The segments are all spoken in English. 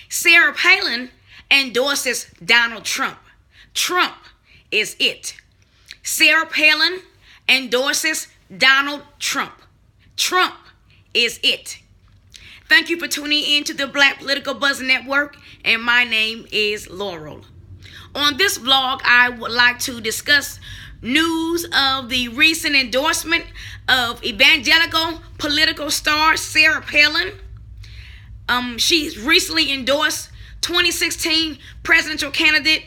Sarah Palin endorses Donald Trump. Trump is it. Sarah Palin endorses Donald Trump. Trump is it. Thank you for tuning in to the Black Political Buzz Network, and my name is Laurel. On this vlog, I would like to discuss news of the recent endorsement of evangelical political star Sarah Palin. She's recently endorsed 2016 presidential candidate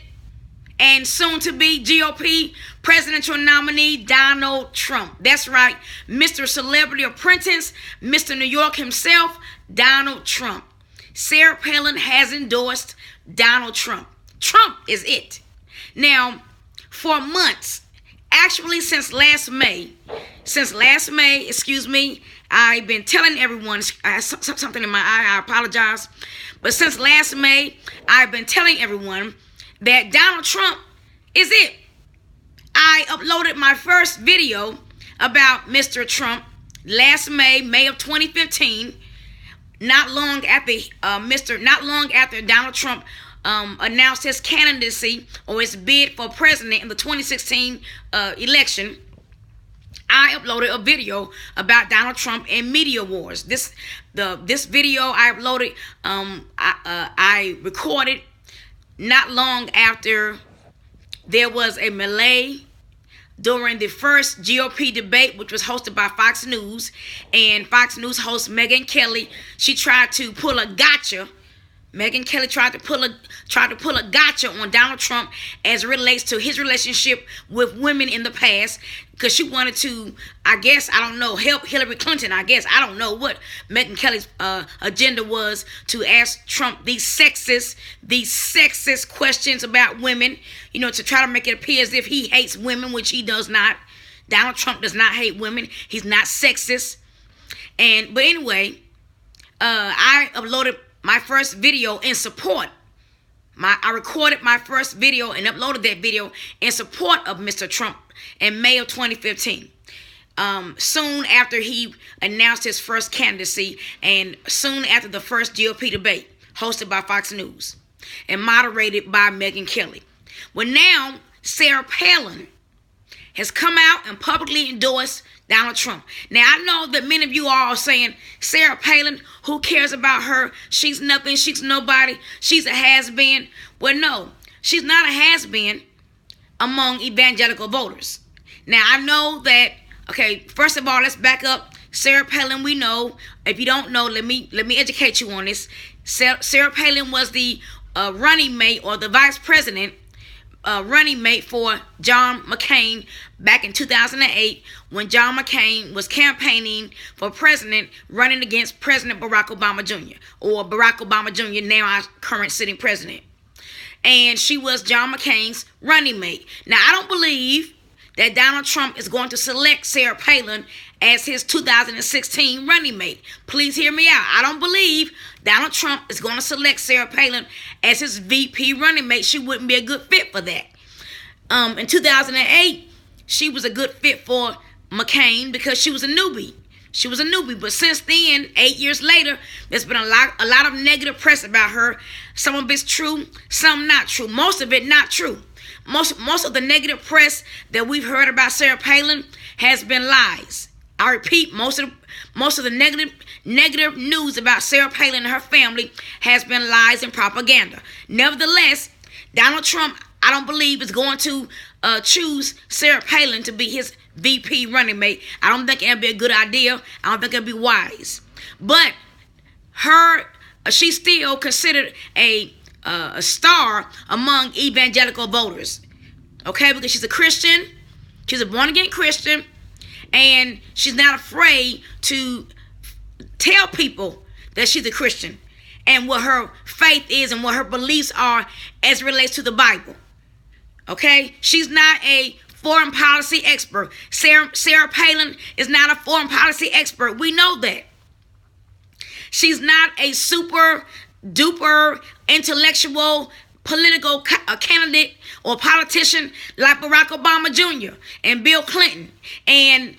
and soon-to-be GOP presidential nominee Donald Trump. That's right, Mr. Celebrity Apprentice, Mr. New York himself, Donald Trump. Sarah Palin has endorsed Donald Trump. Trump is it. Now, for months, actually since last May, I've been telling everyone, I have something in my eye, I apologize. But since last May, I've been telling everyone that Donald Trump is it. I uploaded my first video about Mr. Trump last May of 2015, not long after Donald Trump announced his candidacy or his bid for president in the 2016 election. I uploaded a video about Donald Trump and media wars. This video I uploaded, I recorded not long after there was a melee during the first GOP debate, which was hosted by Fox News, and Fox News host Megyn Kelly, she tried to pull a gotcha. Megyn Kelly tried to pull a gotcha on Donald Trump as it relates to his relationship with women in the past, because she wanted to, help Hillary Clinton. I don't know what Megyn Kelly's agenda was, to ask Trump these sexist questions about women, to try to make it appear as if he hates women, which he does not. Donald Trump does not hate women. He's not sexist. But anyway, I uploaded my first video in support. I recorded my first video and uploaded that video in support of Mr. Trump in May of 2015. Soon after he announced his first candidacy, and soon after the first GOP debate hosted by Fox News and moderated by Megyn Kelly. Well, now Sarah Palin has come out and publicly endorsed Donald Trump. Now, I know that many of you are saying, Sarah Palin, who cares about her? She's nothing. She's nobody. She's a has-been. Well, no, she's not a has-been among evangelical voters. Now, I know that, first of all, let's back up. Sarah Palin, we know. If you don't know, let me educate you on this. Sarah Palin was the running mate, or the vice president running mate for John McCain back in 2008, when John McCain was campaigning for president, running against President Barack Obama Jr., or Barack Obama Jr., now our current sitting president. And she was John McCain's running mate. Now, I don't believe that Donald Trump is going to select Sarah Palin as his 2016 running mate. Please hear me out. I don't believe Donald Trump is going to select Sarah Palin as his VP running mate. She wouldn't be a good fit for that. In 2008, she was a good fit for McCain because she was a newbie. But since then, 8 years later, there's been a lot of negative press about her. Some of it's true, some not true. Most of it not true. Most of the negative press that we've heard about Sarah Palin has been lies. I repeat, most of the negative news about Sarah Palin and her family has been lies and propaganda. Nevertheless, Donald Trump, I don't believe, is going to choose Sarah Palin to be his VP running mate. I don't think it'd be a good idea. I don't think it'd be wise. But she's still considered a star among evangelical voters. Because she's a Christian. She's a born-again Christian. And she's not afraid to tell people that she's a Christian and what her faith is and what her beliefs are as it relates to the Bible. She's not a foreign policy expert. Sarah Palin is not a foreign policy expert. We know that. She's not a super duper intellectual political candidate or politician like Barack Obama Jr. and Bill Clinton and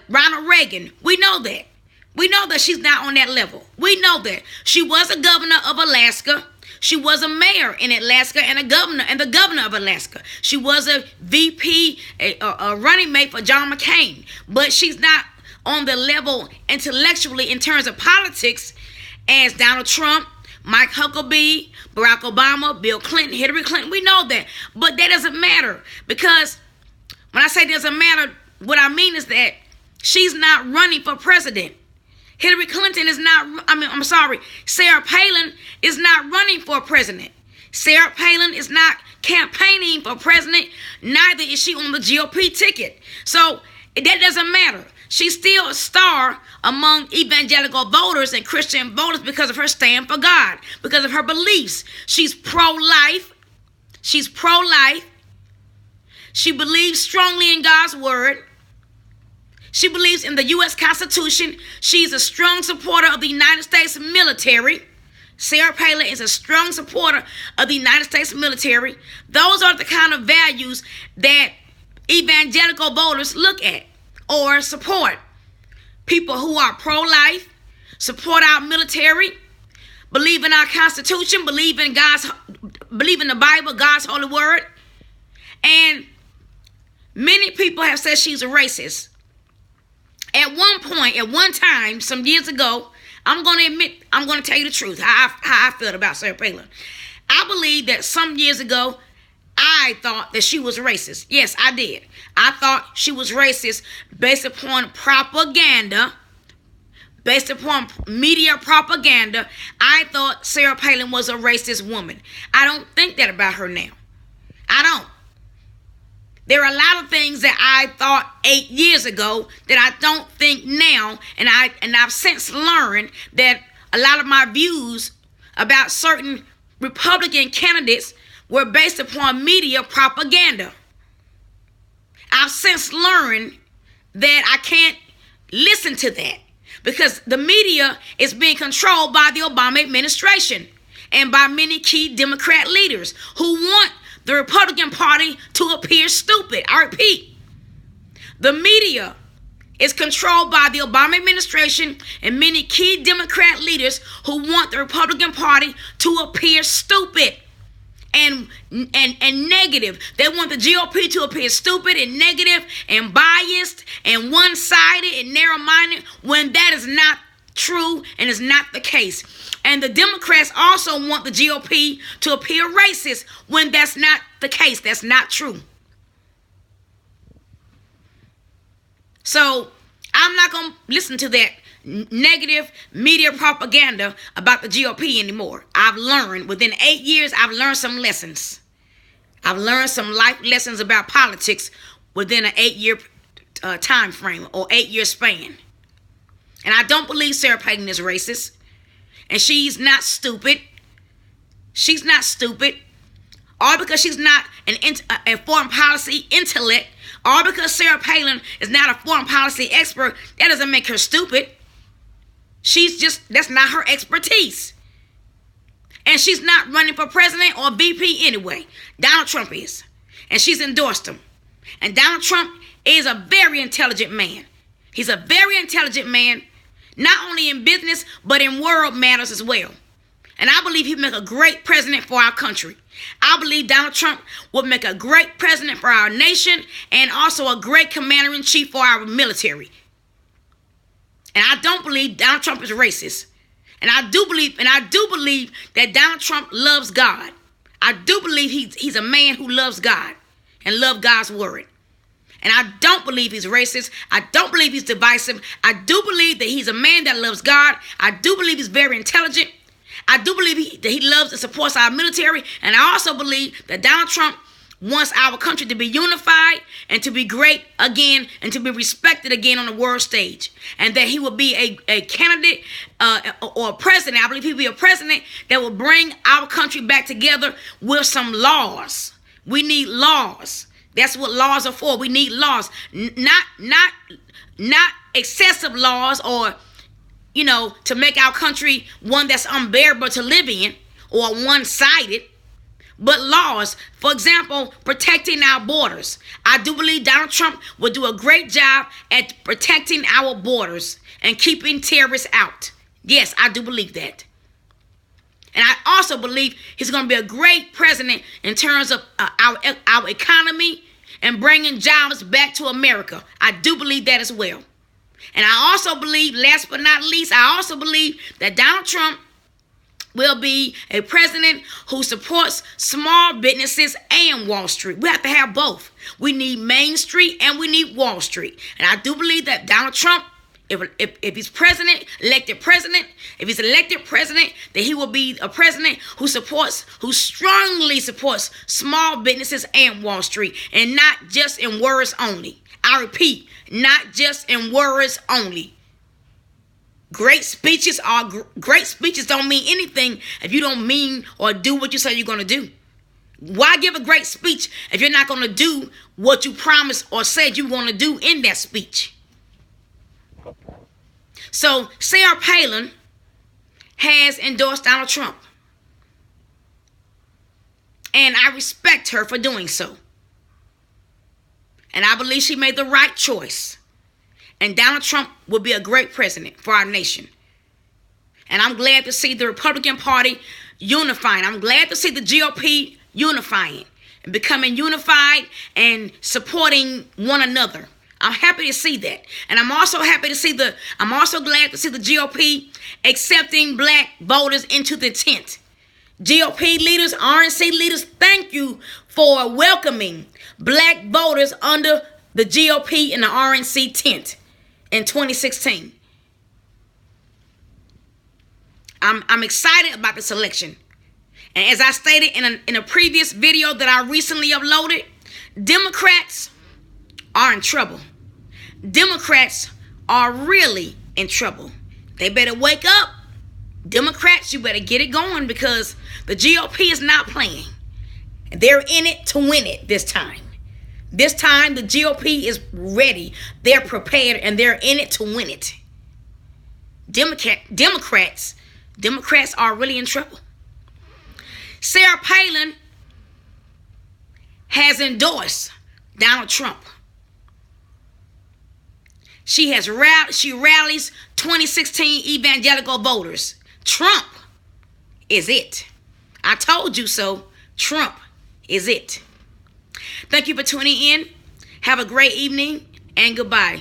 Ronald Reagan. We know that. We know that she's not on that level. We know that. She was a governor of Alaska. She was a mayor in Alaska and the governor of Alaska. She was a VP, a running mate for John McCain. But she's not on the level intellectually in terms of politics as Donald Trump, Mike Huckabee, Barack Obama, Bill Clinton, Hillary Clinton. We know that. But that doesn't matter, because when I say it doesn't matter, what I mean is that she's not running for president. Hillary Clinton is not, Sarah Palin is not running for president. Sarah Palin is not campaigning for president. Neither is she on the GOP ticket. So that doesn't matter. She's still a star among evangelical voters and Christian voters because of her stand for God, because of her beliefs. She's pro-life. She's pro-life. She believes strongly in God's word. She believes in the U.S. Constitution. She's a strong supporter of the United States military. Sarah Palin is a strong supporter of the United States military. Those are the kind of values that evangelical voters look at or support. People who are pro-life, support our military, believe in our Constitution, believe in the Bible, God's holy word. And many people have said she's a racist. At one time, some years ago, I'm going to tell you the truth, how I felt about Sarah Palin. I believe that some years ago, I thought that she was racist. Yes, I did. I thought she was racist based upon propaganda, based upon media propaganda. I thought Sarah Palin was a racist woman. I don't think that about her now. I don't. There are a lot of things that I thought 8 years ago that I don't think now, and I've since learned that a lot of my views about certain Republican candidates were based upon media propaganda. I've since learned that I can't listen to that because the media is being controlled by the Obama administration and by many key Democrat leaders who want the Republican Party to appear stupid. I repeat, the media is controlled by the Obama administration and many key Democrat leaders who want the Republican Party to appear stupid and negative. They want the GOP to appear stupid and negative and biased and one-sided and narrow-minded when that is not true and is not the case. And the Democrats also want the GOP to appear racist when that's not the case. That's not true. So I'm not going to listen to that negative media propaganda about the GOP anymore. I've learned, within 8 years, I've learned some lessons. I've learned some life lessons about politics within an 8-year time frame or 8-year span. And I don't believe Sarah Palin is racist. And she's not stupid. She's not stupid. Or because she's not a foreign policy intellect, or because Sarah Palin is not a foreign policy expert, that doesn't make her stupid. That's not her expertise. And she's not running for president or VP anyway. Donald Trump is. And she's endorsed him. And Donald Trump is a very intelligent man. He's a very intelligent man, not only in business, but in world matters as well. And I believe he'd make a great president for our country. I believe Donald Trump would make a great president for our nation and also a great commander-in-chief for our military. And I don't believe Donald Trump is racist. And I do believe that Donald Trump loves God. I do believe he's a man who loves God and loves God's word. And I don't believe he's racist. I don't believe he's divisive. I do believe that he's a man that loves God. I do believe he's very intelligent. I do believe that he loves and supports our military. And I also believe that Donald Trump wants our country to be unified and to be great again and to be respected again on the world stage. And that he will be a candidate or a president. I believe he'll be a president that will bring our country back together with some laws. We need laws. That's what laws are for. We need laws, not excessive laws or, to make our country one that's unbearable to live in or one-sided, but laws. For example, protecting our borders. I do believe Donald Trump will do a great job at protecting our borders and keeping terrorists out. Yes, I do believe that. And I also believe he's going to be a great president in terms of our economy and bringing jobs back to America. I do believe that as well. And I also believe, last but not least, I also believe that Donald Trump will be a president who supports small businesses and Wall Street. We have to have both. We need Main Street and we need Wall Street. And I do believe that Donald Trump, if he's elected president, that he will be a president who strongly supports small businesses and Wall Street, and not just in words only. I repeat, not just in words only. Great speeches don't mean anything if you don't mean or do what you say you're going to do. Why give a great speech if you're not going to do what you promised or said you're going to do in that speech? So Sarah Palin has endorsed Donald Trump, and I respect her for doing so. And I believe she made the right choice. And Donald Trump will be a great president for our nation. And I'm glad to see the Republican Party unifying. I'm glad to see the GOP unifying and becoming unified and supporting one another. I'm happy to see that. And I'm also glad to see the GOP accepting black voters into the tent. GOP leaders, RNC leaders, thank you for welcoming black voters under the GOP and the RNC tent in 2016. I'm excited about this election. And as I stated in a previous video that I recently uploaded, Democrats are in trouble. Democrats are really in trouble. They better wake up. Democrats, you better get it going, because the GOP is not playing. They're in it to win it this time. This time, the GOP is ready. They're prepared, and they're in it to win it. Democrats are really in trouble. Sarah Palin has endorsed Donald Trump. She rallies 2016 evangelical voters. Trump is it. I told you so. Trump is it. Thank you for tuning in. Have a great evening and goodbye.